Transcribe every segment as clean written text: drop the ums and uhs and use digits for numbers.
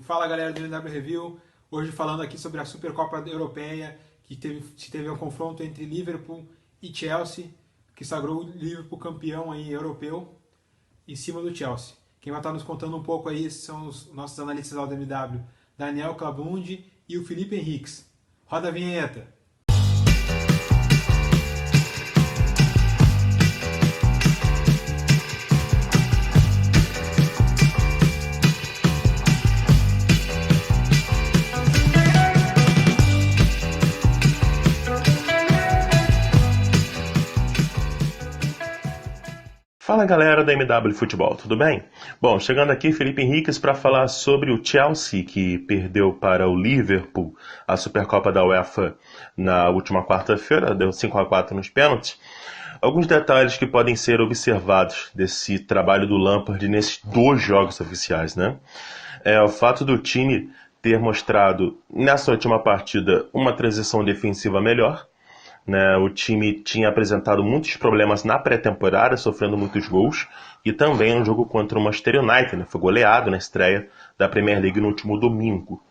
Fala galera do NW Review, hoje falando aqui sobre a Supercopa Europeia, que teve um confronto entre Liverpool e Chelsea, que sagrou o Liverpool campeão aí europeu em cima do Chelsea. Quem vai estar nos contando um pouco aí são os nossos analistas lá do NW, Daniel Clabundi e o Felipe Henriques. Roda a vinheta! Fala galera da MW Futebol, tudo bem? Bom, chegando aqui Felipe Henriques para falar sobre o Chelsea, que perdeu para o Liverpool a Supercopa da UEFA na última quarta-feira, deu 5-4 nos pênaltis. Alguns detalhes que podem ser observados desse trabalho do Lampard nesses dois jogos oficiais, né? O fato do time ter mostrado nessa última partida uma transição defensiva melhor, né? O time tinha apresentado muitos problemas na pré-temporada, sofrendo muitos gols, e também no jogo contra o Manchester United, né? Foi goleado na estreia da Premier League no último domingo.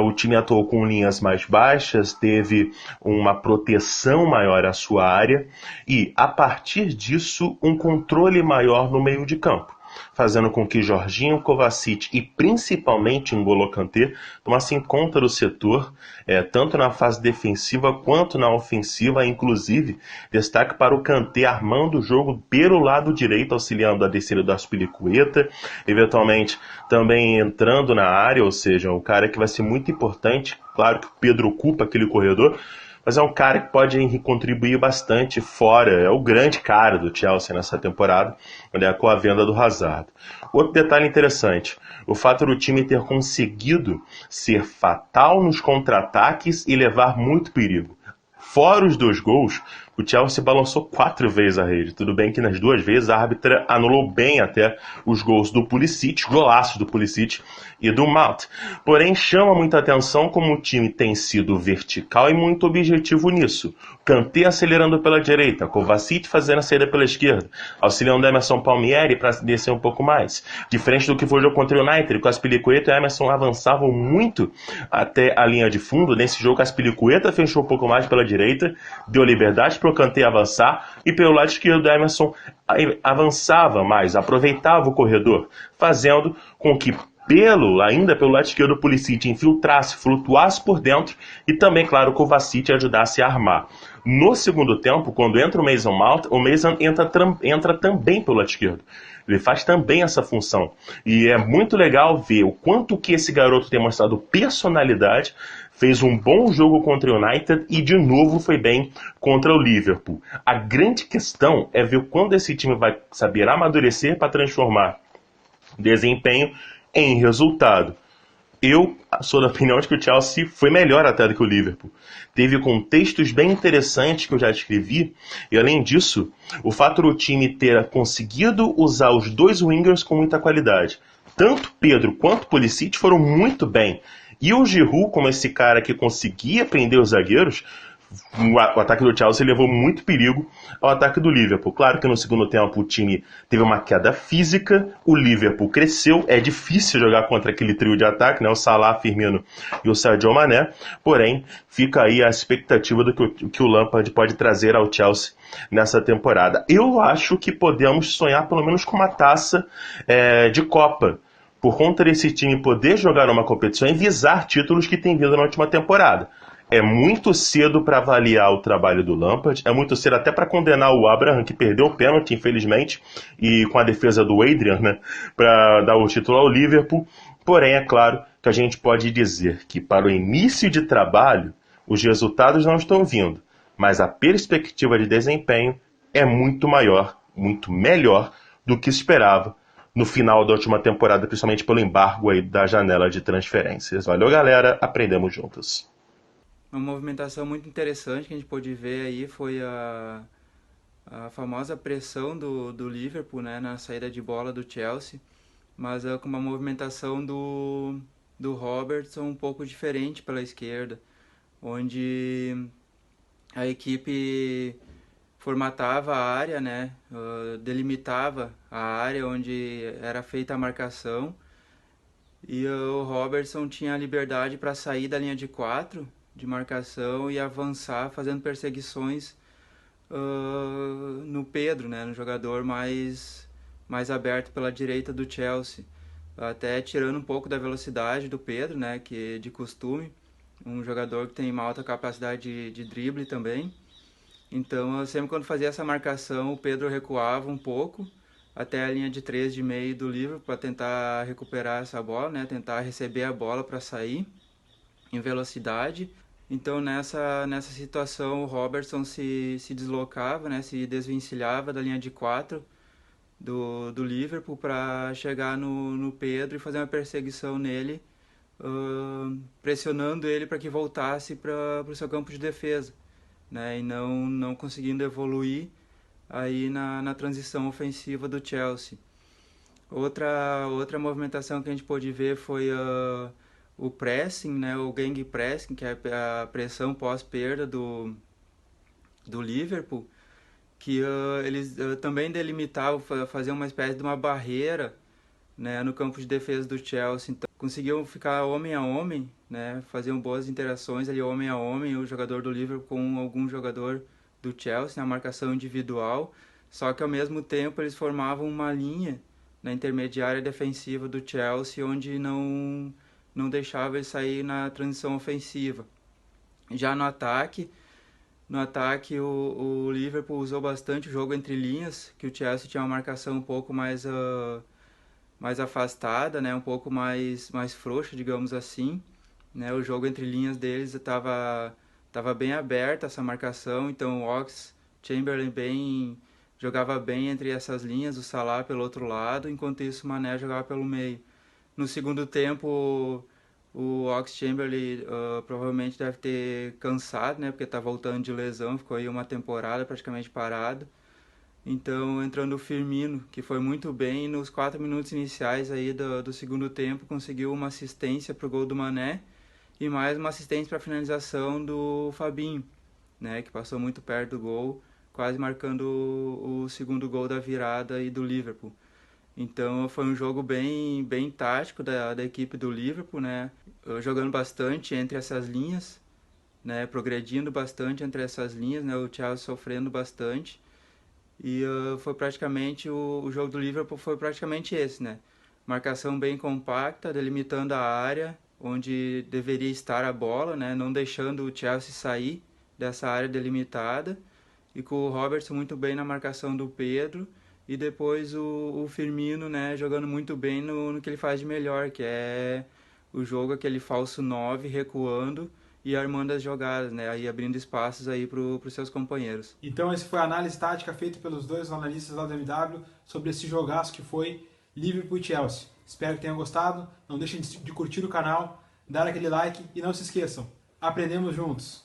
O time atuou com linhas mais baixas, teve uma proteção maior à sua área e, a partir disso, um controle maior no meio de campo, fazendo com que Jorginho, Kovacic e principalmente N'Golo Kanté tomassem conta do setor, tanto na fase defensiva quanto na ofensiva. Inclusive, destaque para o Kanté armando o jogo pelo lado direito, auxiliando a descida do Azpilicueta, eventualmente também entrando na área, ou seja, um cara que vai ser muito importante. Claro que o Pedro ocupa aquele corredor, mas é um cara que pode contribuir bastante fora. É o grande cara do Chelsea nessa temporada, com a venda do Hazard. Outro detalhe interessante, o fato do time ter conseguido ser fatal nos contra-ataques e levar muito perigo. Fora os dois gols, o Chelsea balançou 4 vezes a rede. Tudo bem que nas 2 vezes a árbitra anulou bem até os gols do Pulisic, golaços do Pulisic e do Mount. Porém, chama muita atenção como o time tem sido vertical e muito objetivo nisso. Kanté acelerando pela direita, Kovacic fazendo a saída pela esquerda, auxiliando Emerson Palmieri para descer um pouco mais. Diferente do que foi o jogo contra o United, com Azpilicueta e Emerson avançavam muito até a linha de fundo. Nesse jogo, Azpilicueta fechou um pouco mais pela direita, deu liberdade para o Kanté avançar, e pelo lado esquerdo, Emerson avançava mais, aproveitava o corredor, fazendo com que ainda pelo lado esquerdo, o Pulisic infiltrasse, flutuasse por dentro e também, claro, o Kovacic ajudasse a armar. No segundo tempo, quando entra o Mason Mount, o Mason entra também pelo lado esquerdo. Ele faz também essa função. E é muito legal ver o quanto que esse garoto tem mostrado personalidade. Fez um bom jogo contra o United e de novo foi bem contra o Liverpool. A grande questão é ver quando esse time vai saber amadurecer para transformar desempenho em resultado. Eu sou da opinião de que o Chelsea foi melhor até do que o Liverpool. Teve contextos bem interessantes que eu já descrevi, e além disso, o fato do time ter conseguido usar os dois wingers com muita qualidade. Tanto Pedro quanto Pulisic foram muito bem. E o Giroud, como esse cara que conseguia prender os zagueiros, o ataque do Chelsea levou muito perigo ao ataque do Liverpool. Claro que no segundo tempo o time teve uma queda física, o Liverpool cresceu, é difícil jogar contra aquele trio de ataque, né? O Salah, Firmino e o Sadio Mané, porém fica aí a expectativa do que o Lampard pode trazer ao Chelsea nessa temporada. Eu acho que podemos sonhar pelo menos com uma taça de Copa, por conta desse time poder jogar uma competição e visar títulos que tem vindo na última temporada. É muito cedo para avaliar o trabalho do Lampard, é muito cedo até para condenar o Abraham, que perdeu o pênalti, infelizmente, e com a defesa do Adrian, né, para dar o título ao Liverpool. Porém, é claro que a gente pode dizer que para o início de trabalho, os resultados não estão vindo, mas a perspectiva de desempenho é muito maior, muito melhor do que esperava no final da última temporada, principalmente pelo embargo aí da janela de transferências. Valeu, galera, aprendemos juntos. Uma movimentação muito interessante que a gente pôde ver aí foi a famosa pressão do Liverpool, né, na saída de bola do Chelsea, mas com uma movimentação do Robertson um pouco diferente pela esquerda, onde a equipe formatava a área, né, delimitava a área onde era feita a marcação E o Robertson tinha a liberdade para sair da linha de 4 de marcação e avançar fazendo perseguições no Pedro, né, no jogador mais aberto pela direita do Chelsea, até tirando um pouco da velocidade do Pedro, né, que de costume, um jogador que tem uma alta capacidade de drible também. Então, eu sempre quando fazia essa marcação, o Pedro recuava um pouco até a linha de 3 de meio do Liverpool para tentar recuperar essa bola, né, tentar receber a bola para sair em velocidade. Então nessa situação o Robertson se deslocava, né, se desvencilhava da linha de 4 do Liverpool para chegar no Pedro e fazer uma perseguição nele, pressionando ele para que voltasse para o seu campo de defesa, né, e não conseguindo evoluir aí na transição ofensiva do Chelsea. Outra movimentação que a gente pôde ver foi o pressing, né, o gang pressing, que é a pressão pós-perda do Liverpool, que eles também delimitavam, faziam uma espécie de uma barreira, né, no campo de defesa do Chelsea. Então, conseguiam ficar homem a homem, né, faziam boas interações ali homem a homem, o jogador do Liverpool com algum jogador do Chelsea na marcação individual, só que ao mesmo tempo eles formavam uma linha na intermediária defensiva do Chelsea, onde não deixava ele sair na transição ofensiva. Já no ataque o Liverpool usou bastante o jogo entre linhas, que o Chelsea tinha uma marcação um pouco mais afastada, né, um pouco mais frouxa, digamos assim, né, o jogo entre linhas deles estava bem aberta essa marcação, então o Oxlade-Chamberlain jogava bem entre essas linhas, o Salah pelo outro lado, enquanto isso o Mané jogava pelo meio. No segundo tempo o Oxlade-Chamberlain provavelmente deve ter cansado, né, porque está voltando de lesão, ficou aí uma temporada praticamente parado. Então entrando o Firmino, que foi muito bem nos 4 minutos iniciais aí do segundo tempo, conseguiu uma assistência para o gol do Mané e mais uma assistência para a finalização do Fabinho, né, que passou muito perto do gol, quase marcando o segundo gol da virada aí do Liverpool. Então foi um jogo bem tático da equipe do Liverpool, né, jogando bastante entre essas linhas, né, progredindo bastante entre essas linhas, né, o Chelsea sofrendo bastante. E foi praticamente o jogo do Liverpool foi praticamente esse, né? Marcação bem compacta, delimitando a área onde deveria estar a bola, né? Não deixando o Chelsea sair dessa área delimitada. E com o Robertson muito bem na marcação do Pedro. E depois o Firmino, né? Jogando muito bem no que ele faz de melhor, que é o jogo, aquele falso 9 recuando e armando as jogadas, né? Aí abrindo espaços aí para os seus companheiros. Então esse foi a análise tática feita pelos dois analistas da DMW sobre esse jogaço que foi Liverpool e Chelsea. Espero que tenham gostado. Não deixem de curtir o canal, dar aquele like e não se esqueçam, aprendemos juntos!